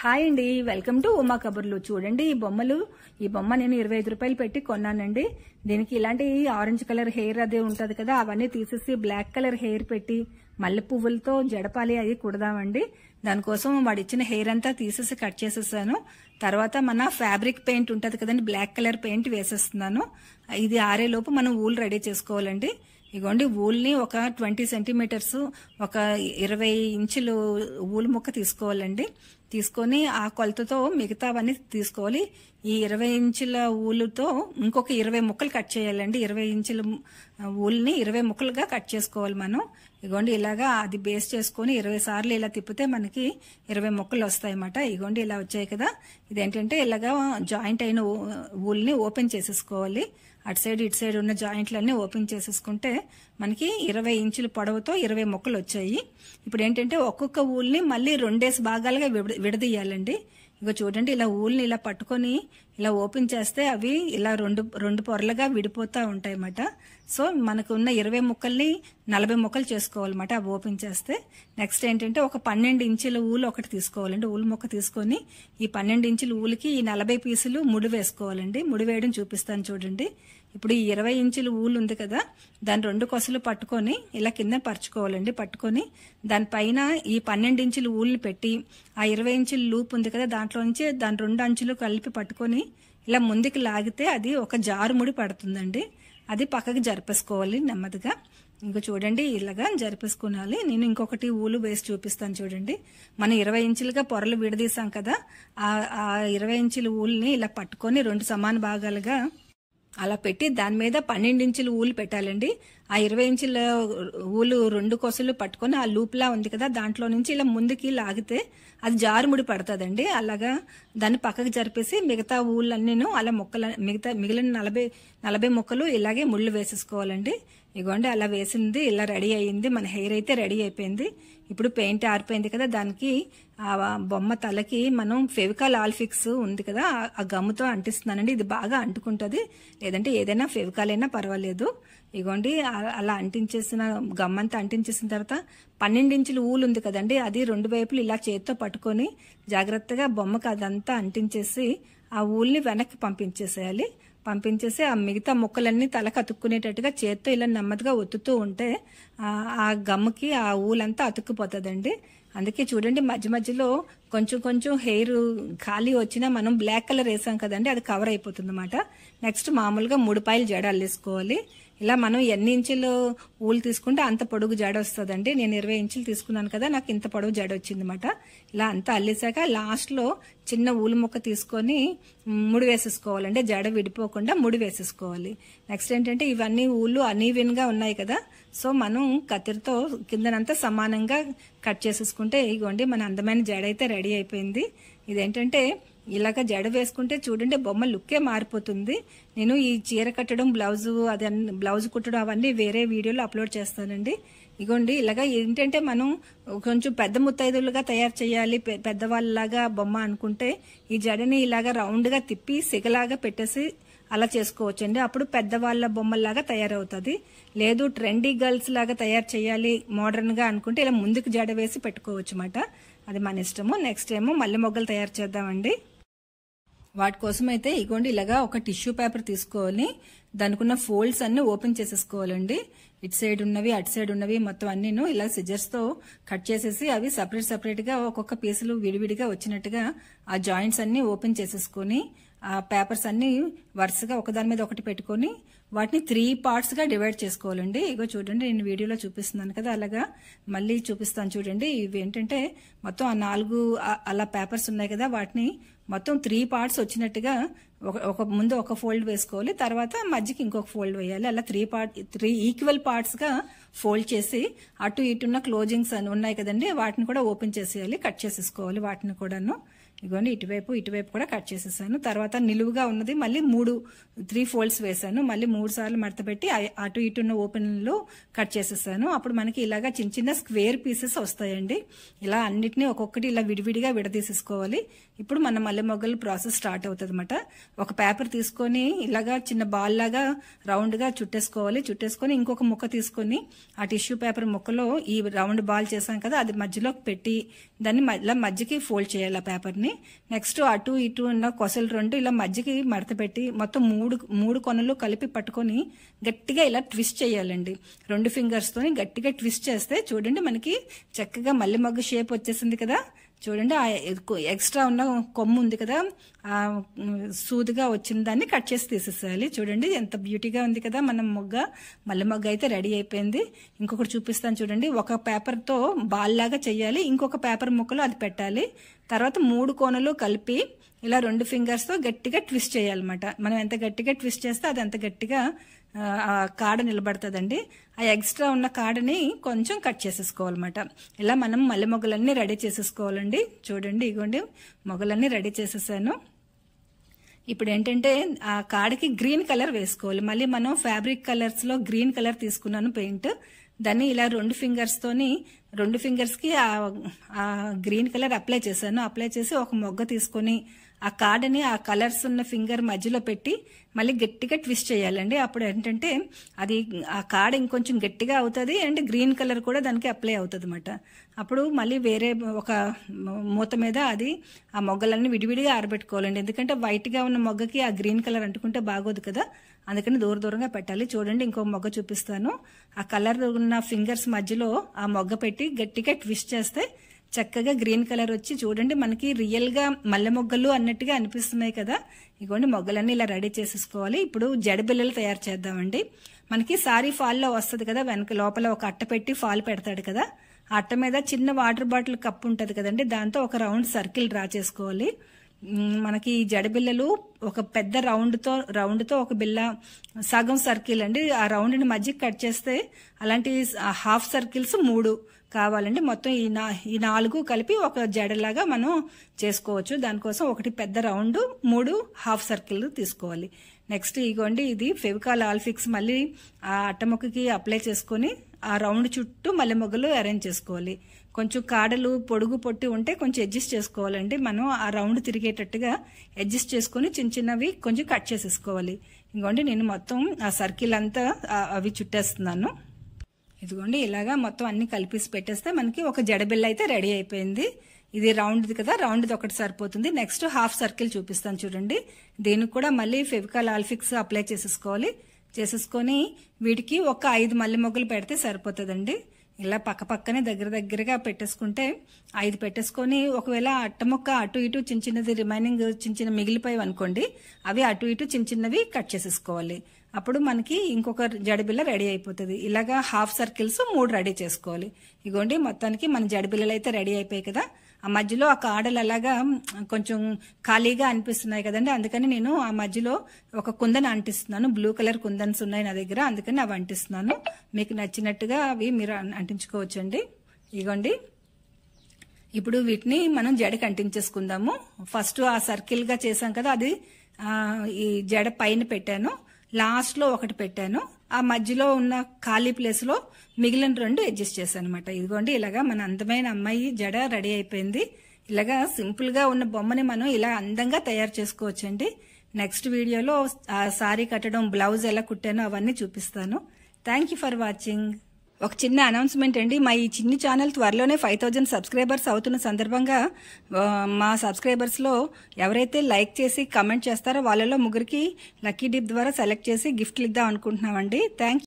Hi అండి, welcome to Uma కబుర్లు. చూడండి ఈ బొమ్మ నేను 25 రూపాయలు పెట్టి కొన్నానండి. దీనికి ఇలాంటి ఆరెంజ్ కలర్ హెయిర్ అదే ఉంటది కదా, అవన్నీ తీసేసి బ్లాక్ కలర్ హెయిర్ పెట్టి మల్లె పువ్వులతో జడపాలి అది కుడదామండి. దానికోసం వాడు ఇచ్చిన హెయిర్ అంతా తీసేసి కట్ చేసేసాను. తర్వాత మన ఫ్యాబ్రిక్ పెయింట్ ఉంటది కదండి, బ్లాక్ కలర్ పెయింట్ వేసేస్తున్నాను. ఇది ఆరేలోపు మనం ఊల్ రెడీ చేసుకోవాలండి. ఇగోండి ఊల్ని ఒక 20 సెంటీమీటర్స్, ఒక 20 ఇంచులు ఊలు ముక్క తీసుకోవాలండి. తీసుకొని ఆ కొలతతో మిగతావన్నీ తీసుకోవాలి. ఈ 20 ఇంచుల ఊలుతో ఇంకొక 20 ముక్కలు కట్ చేయాలండి. 20 ఇంచుల ఊల్ని 20 ముక్కలుగా కట్ చేసుకోవాలి మనం. ఇగోండి ఇలాగా అది బేస్ చేసుకొని 20 సార్లు ఇలా తిప్పితే మనకి 20 ముక్కలు వస్తాయి అన్నమాట. ఇగోండి ఇలా వచ్చాయి కదా. ఇదేంటంటే ఇలాగా జాయింట్ అయిన ఊల్ని ఓపెన్ చేసేసుకోవాలి. అటు సైడ్ ఇటు సైడ్ ఉన్న జాయింట్లన్నీ ఓపెన్ చేసేసుకుంటే మనకి 20 ఇంచుల పొడవుతో 20 ముక్కలు వచ్చాయి. ఇప్పుడు ఏంటంటే ఒక్కొక్క ఊల్ని మళ్ళీ 2 భాగాలుగా విడదీయాలండి. ఇక చూడండి ఇలా ఊల్ని ఇలా పట్టుకొని ఇలా ఓపెన్ చేస్తే అవి ఇలా రెండు పొరలుగా విడిపోతూ ఉంటాయి అన్నమాట. సో మనకు ఉన్న 20 ముక్కల్ని 40 ముక్కలు చేసుకోవాలన్నమాట అవి ఓపెన్ చేస్తే. నెక్స్ట్ ఏంటంటే ఒక 12 ఇంచుల ఊలు ఒకటి తీసుకోవాలండి. ఊలు ముక్క తీసుకొని ఈ 12 ఇంచుల ఊలికి ఈ 40 పీసులు ముడి వేసుకోవాలండి. ముడి వేయడం చూపిస్తాను చూడండి. ఇప్పుడు ఈ 20 ఇంచుల ఊలు ఉంది కదా, దాని 2 కొసలు పట్టుకొని ఇలా కింద పరుచుకోవాలండి. పట్టుకొని దానిపైన ఈ 12 ఇంచుల ఊల్ని పెట్టి ఆ 20 ఇంచుల లూప్ ఉంది కదా, దాంట్లో నుంచి దాని 2 అంచులు కలిపి పట్టుకొని ఇలా ముందుకు లాగితే అది ఒక జారు ముడి పడుతుందండి. అది పక్కకి జరిపేసుకోవాలి నెమ్మదిగా. ఇంకో చూడండి ఇలాగా జరిపేసుకోవాలి. నేను ఇంకొకటి ఊలు వేసి చూపిస్తాను చూడండి. మనం 20 ఇంచులుగా పొరలు విడదీసాం కదా, ఆ 20 ఇంచుల ఊల్ని ఇలా పట్టుకొని 2 సమాన భాగాలుగా అలా పెట్టి దాని మీద 12 ఇంచుల ఊలు పెట్టాలండి. ఆ 20 ఇంచుల ఊలు 2 కొసలు పట్టుకొని ఆ లూప్లా ఉంది కదా, దాంట్లో నుంచి ఇలా ముందుకి లాగితే అది జారుముడి పడుతుందండి. అలాగా దాన్ని పక్కకి జరిపేసి మిగతా ఊళ్ళన్నీను అలా మిగిలిన 40 ముక్కలు ఇలాగే ముళ్ళు వేసేసుకోవాలండి. ఇగోండి అలా వేసింది ఇలా రెడీ అయ్యింది. మన హెయిర్ అయితే రెడీ అయిపోయింది. ఇప్పుడు పెయింట్ ఆరిపోయింది కదా, దానికి ఆ బొమ్మ తలకి మనం ఫెవికాల్ ఆల్ఫిక్స్ ఉంది కదా, ఆ గమ్ముతో అంటిస్తున్నానండి. ఇది బాగా అంటుకుంటుంది, లేదంటే ఏదైనా ఫెవికాల్ అయినా పర్వాలేదు. ఇగోండి అలా అంటించేసిన గమ్మంతా అంటించేసిన తర్వాత 12 ఇంచుల ఊలు ఉంది కదండి, అది 2 వైపులు ఇలా చేత్తో పట్టుకొని జాగ్రత్తగా బొమ్మకు అదంతా అంటించేసి ఆ ఊల్ని వెనక్కి పంపించేసేయాలి. పంపించేసి ఆ మిగతా ముక్కలన్నీ తలకు అతుక్కునేటట్టుగా చేత్తో ఇలా నెమ్మదిగా ఒత్తుతూ ఉంటే ఆ గమ్ముకి ఆ ఊలంతా అతుక్కుపోతుందండి. అందుకే చూడండి మధ్య మధ్యలో కొంచెం కొంచెం హెయిర్ ఖాళీ వచ్చినా మనం బ్లాక్ కలర్ వేసాం కదండి, అది కవర్ అయిపోతుంది అన్నమాట. నెక్స్ట్ మామూలుగా 3 పాయలు జడ అల్లేసుకోవాలి. ఇలా మనం ఎన్ని ఇంచులు ఊలు తీసుకుంటే అంత పొడుగు జడ వస్తుందండి. నేను 20 ఇంచులు తీసుకున్నాను కదా, నాకు ఇంత పొడవు జడ వచ్చింది అనమాట. ఇలా అంతా అల్లేసాక లాస్ట్లో చిన్న ఊలు ముక్క తీసుకొని ముడి వేసేసుకోవాలండి. జడ విడిపోకుండా ముడి వేసేసుకోవాలి. నెక్స్ట్ ఏంటంటే ఇవన్నీ ఊళ్ళు అనీవెన్ గా ఉన్నాయి కదా, సో మనం కత్తిరితో కిందనంతా సమానంగా కట్ చేసేసుకుంటే ఇగోండి మన అందమైన జడ అయితే రెడీ అయిపోయింది. ఇదేంటంటే ఇలాగ జడ వేసుకుంటే చూడండి బొమ్మ లుక్కే మారిపోతుంది. నేను ఈ చీర కట్టడం బ్లౌజ్ కుట్టడం అవన్నీ వేరే వీడియోలో అప్లోడ్ చేస్తానండి. ఇగోండి ఇలాగా ఏంటంటే మనం కొంచెం పెద్ద ముత్తైదులుగా తయారు చేయాలి, పెద్దవాళ్ళలాగా బొమ్మ అనుకుంటే ఈ జడని ఇలాగా రౌండ్ గా తిప్పి సిగలాగా పెట్టేసి అలా చేసుకోవచ్చండి. అప్పుడు పెద్దవాళ్ళ బొమ్మల్లాగా తయారవుతుంది. లేదు ట్రెండీ గర్ల్స్ లాగా తయారు చేయాలి మోడర్న్ గా అనుకుంటే ఇలా ముందుకు జడ వేసి పెట్టుకోవచ్చు అన్నమాట. అది మన ఇష్టము. నెక్స్ట్ ఏమో మల్లె మొగ్గలు తయారు చేద్దామండి. వాటి కోసం అయితే ఇగోండి ఇలాగా ఒక టిష్యూ పేపర్ తీసుకోవాలి. దానికి ఉన్న ఫోల్డ్స్ అన్ని ఓపెన్ చేసేసుకోవాలండి. ఇటు సైడ్ ఉన్నవి అటు సైడ్ ఉన్నవి మొత్తం అన్నీను ఇలా సిజర్స్ తో కట్ చేసేసి అవి సపరేట్ గా ఒక్కొక్క పీసులు విడివిడిగా వచ్చినట్టుగా ఆ జాయింట్స్ అన్ని ఓపెన్ చేసేసుకొని ఆ పేపర్స్ అన్ని వరుసగా ఒకదాని మీద ఒకటి పెట్టుకొని వాటిని 3 పార్ట్స్ గా డివైడ్ చేసుకోవాలండి. ఇగో చూడండి నేను వీడియోలో చూపిస్తున్నాను కదా, అలాగా మళ్ళీ చూపిస్తాను చూడండి. ఇవి ఏంటంటే మొత్తం ఆ 4 అలా పేపర్స్ ఉన్నాయి కదా, వాటిని మొత్తం 3 పార్ట్స్ వచ్చినట్టుగా ముందు ఒక ఫోల్డ్ వేసుకోవాలి, తర్వాత మధ్యకి ఇంకొక ఫోల్డ్ వేయాలి. అలా 3 ఈక్వల్ పార్ట్స్ గా ఫోల్డ్ చేసి అటు ఇటున్న క్లోజింగ్స్ అని ఉన్నాయి కదండి, వాటిని కూడా ఓపెన్ చేసేయాలి, కట్ చేసేసుకోవాలి వాటిని కూడాను. ఇగోండి ఇటువైపు కూడా కట్ చేసేసాను. తర్వాత నిలువుగా ఉన్నది మళ్ళీ 3 ఫోల్డ్స్ వేసాను, మళ్ళీ 3 సార్లు మడత పెట్టి అటు ఇటు ఉన్న ఓపెన్లో కట్ చేసేసాను. అప్పుడు మనకి ఇలాగా చిన్న చిన్న స్క్వేర్ పీసెస్ వస్తాయండి. ఇలా అన్నిటినీ ఒక్కొక్కటి ఇలా విడివిడిగా విడదీసేసుకోవాలి. ఇప్పుడు మన మల్లె మొగ్గల ప్రాసెస్ స్టార్ట్ అవుతుంది అనమాట. ఒక పేపర్ తీసుకొని ఇలాగా చిన్న బాల్ లాగా రౌండ్ గా చుట్టేసుకోవాలి. చుట్టేసుకొని ఇంకొక ముక్క తీసుకొని ఆ టిష్యూ పేపర్ ముక్కలో ఈ రౌండ్ బాల్ చేసాం కదా అది మధ్యలోకి పెట్టి దాన్ని ఇలా మధ్యకి ఫోల్డ్ చేయాలి ఆ పేపర్ ని. నెక్స్ట్ అటు ఇటు ఉన్న కొసలు 2 ఇలా మధ్యకి మడత పెట్టి మొత్తం మూడు కొనలు కలిపి పట్టుకొని గట్టిగా ఇలా ట్విస్ట్ చేయాలండి. 2 ఫింగర్స్ తోని గట్టిగా ట్విస్ట్ చేస్తే చూడండి మనకి చక్కగా మల్లె మొగ్గ షేప్ వచ్చేసింది కదా. చూడండి ఆ ఎక్స్ట్రా ఉన్న కొమ్ము ఉంది కదా ఆ సూదిగా వచ్చిన దాన్ని కట్ చేసి తీసేసేయాలి. చూడండి ఎంత బ్యూటీగా ఉంది కదా మన మొగ్గ. మల్లె మొగ్గ అయితే రెడీ అయిపోయింది. ఇంకొకటి చూపిస్తాను చూడండి. ఒక పేపర్ తో బాల్ లాగా చేయాలి. ఇంకొక పేపర్ ముక్కలో అది పెట్టాలి. తర్వాత 3 కోనలు కలిపి ఇలా 2 ఫింగర్స్ తో గట్టిగా ట్విస్ట్ చేయాలన్నమాట. మనం ఎంత గట్టిగా ట్విస్ట్ చేస్తే అది అంత గట్టిగా ఆ కాడ నిలబడుతుందండి. ఆ ఎక్స్ట్రా ఉన్న కాడని కొంచెం కట్ చేసేసుకోవాలన్నమాట. ఇలా మనం మల్లె మొగ్గలన్నీ రెడీ చేసేసుకోవాలండి. చూడండి ఇగోండి మొగ్గలన్నీ రెడీ చేసేసాను. ఇప్పుడు ఏంటంటే ఆ కాడకి గ్రీన్ కలర్ వేసుకోవాలి. మళ్ళీ మనం ఫ్యాబ్రిక్ కలర్స్ లో గ్రీన్ కలర్ తీసుకున్నాను పెయింట్. దాన్ని ఇలా 2 ఫింగర్స్ తోని 2 ఫింగర్స్ కి ఆ గ్రీన్ కలర్ అప్లై చేశాను. అప్లై చేసి ఒక మొగ్గ తీసుకొని ఆ కాడని ఆ కలర్స్ ఉన్న ఫింగర్ మధ్యలో పెట్టి మళ్ళీ గట్టిగా ట్విస్ట్ చేయాలండి. అప్పుడు ఏంటంటే అది ఆ కాడ ఇంకొంచెం గట్టిగా అవుతుంది అండ్ గ్రీన్ కలర్ కూడా దానికి అప్లై అవుతుంది అనమాట. అప్పుడు మళ్ళీ వేరే ఒక మూత మీద అది ఆ మొగ్గలన్నీ విడివిడిగా ఆరబెట్టుకోవాలండి. ఎందుకంటే వైట్ గా ఉన్న మొగ్గకి ఆ గ్రీన్ కలర్ అంటుకుంటే బాగోదు కదా, అందుకని దూరంగా పెట్టాలి. చూడండి ఇంకో మొగ్గ చూపిస్తాను. ఆ కలర్ ఉన్న ఫింగర్స్ మధ్యలో ఆ మొగ్గ పెట్టి గట్టిగా ట్విస్ట్ చేస్తే చక్కగా గ్రీన్ కలర్ వచ్చి చూడండి మనకి రియల్ గా మల్లె మొగ్గలు అన్నట్టుగా అనిపిస్తున్నాయి కదా. ఇగోండి మొగ్గలన్నీ ఇలా రెడీ చేసేసుకోవాలి. ఇప్పుడు జడబిల్లలు తయారు చేద్దామండి. మనకి సారీ ఫాల్ లో వస్తుంది కదా, వెనక లోపల ఒక అట్ట పెట్టి ఫాల్ పెడతాడు కదా, ఆ అట్ట మీద చిన్న వాటర్ బాటిల్ కప్ ఉంటది కదండి, దాంతో ఒక రౌండ్ సర్కిల్ డ్రా చేసుకోవాలి. మనకి జడబిల్లలు ఒక పెద్ద రౌండ్ తో ఒక బిల్ల సగం సర్కిల్ అండి. ఆ రౌండ్ ని మధ్యకి కట్ చేస్తే అలాంటి హాఫ్ సర్కిల్స్ 3 కావాలండి. మొత్తం ఈ 4 కలిపి ఒక జడలాగా మనం చేసుకోవచ్చు. దానికోసం ఒకటి పెద్ద రౌండ్ 3 హాఫ్ సర్కిల్ తీసుకోవాలి. నెక్స్ట్ ఇగోండి ఇది ఫెవికాల్ ఆల్ఫిక్స్ మళ్ళీ ఆ అట్టముక్కకి అప్లై చేసుకుని ఆ రౌండ్ చుట్టూ మల్లె మొగ్గలు అరేంజ్ చేసుకోవాలి. కొంచెం కాడలు పొడుగు పొట్టి ఉంటే కొంచెం అడ్జస్ట్ చేసుకోవాలండి. మనం ఆ రౌండ్ తిరిగేటట్టుగా అడ్జస్ట్ చేసుకుని చిన్నవి కొంచెం కట్ చేసేసుకోవాలి. ఇంకోండి నేను మొత్తం ఆ సర్కిల్ అంతా అవి చుట్టేస్తున్నాను. ఇదిగోండి ఇలాగా మొత్తం అన్ని కలిపేసి పెట్టేస్తే మనకి ఒక జడబిల్ల అయితే రెడీ అయిపోయింది. ఇది రౌండ్ది కదా, రౌండ్ది ఒకటి సరిపోతుంది. నెక్స్ట్ హాఫ్ సర్కిల్ చూపిస్తాను చూడండి. దీనికి కూడా మళ్ళీ ఫెవికాల్ ఆల్ఫిక్స్ అప్లై చేసేసుకోవాలి. చేసేసుకొని వీటికి ఒక 5 మల్లె మొగ్గలు పెడితే సరిపోతుందండి. ఇలా పక్కనే దగ్గరగా పెట్టేసుకుంటే 5 పెట్టేసుకొని ఒకవేళ అట్టముక్క అటు ఇటు చిన్నది రిమైనింగ్ చిన్న మిగిలిపోయి అనుకోండి, అవి అటు ఇటు చిన్నవి కట్ చేసేసుకోవాలి. అప్పుడు మనకి ఇంకొక జడబిల్ల రెడీ అయిపోతుంది. ఇలాగా హాఫ్ సర్కిల్స్ 3 రెడీ చేసుకోవాలి. ఇగోండి మొత్తానికి మన జడబిల్లలు అయితే రెడీ అయిపోయాయి కదా. ఆ మధ్యలో ఆ కాడలు అలాగా కొంచెం ఖాళీగా అనిపిస్తున్నాయి కదండి, అందుకని నేను ఆ మధ్యలో ఒక కుందన్ అంటిస్తున్నాను. బ్లూ కలర్ కుందన్స్ ఉన్నాయి నా దగ్గర, అందుకని అవి అంటిస్తున్నాను. మీకు నచ్చినట్టుగా అవి మీరు అంటించుకోవచ్చండి. ఇగోండి ఇప్పుడు వీటిని మనం జడకి అంటించేసుకుందాము. ఫస్ట్ ఆ సర్కిల్ గా చేసాం కదా, అది ఈ జడ పైన పెట్టాను, లాస్ట్ లో ఒకటి పెట్టాను, ఆ మధ్యలో ఉన్న ఖాళీ ప్లేస్ లో మిగిలిన 2 అడ్జస్ట్ చేశాను అనమాట. ఇదిగోండి ఇలాగా మన అందమైన అమ్మాయి జడ రెడీ అయిపోయింది. ఇలాగా సింపుల్ గా ఉన్న బొమ్మని మనం ఇలా అందంగా తయారు చేసుకోవచ్చండి. నెక్స్ట్ వీడియోలో ఆ సారీ కట్టడం, బ్లౌజ్ ఎలా కుట్టానో అవన్నీ చూపిస్తాను. Thank you for watching. ఒక చిన్న అనౌన్స్మెంట్ అండి, మా ఈ చిన్ని ఛానల్ త్వరలోనే 5000 సబ్స్క్రైబర్స్ అవుతున్న సందర్భంగా మా సబ్స్క్రైబర్స్ లో ఎవరైతే లైక్ చేసి కమెంట్ చేస్తారో వాళ్ళలో 3కి లక్కీ డిప్ ద్వారా సెలెక్ట్ చేసి గిఫ్ట్లు ఇద్దాం అనుకుంటున్నామండి. థ్యాంక్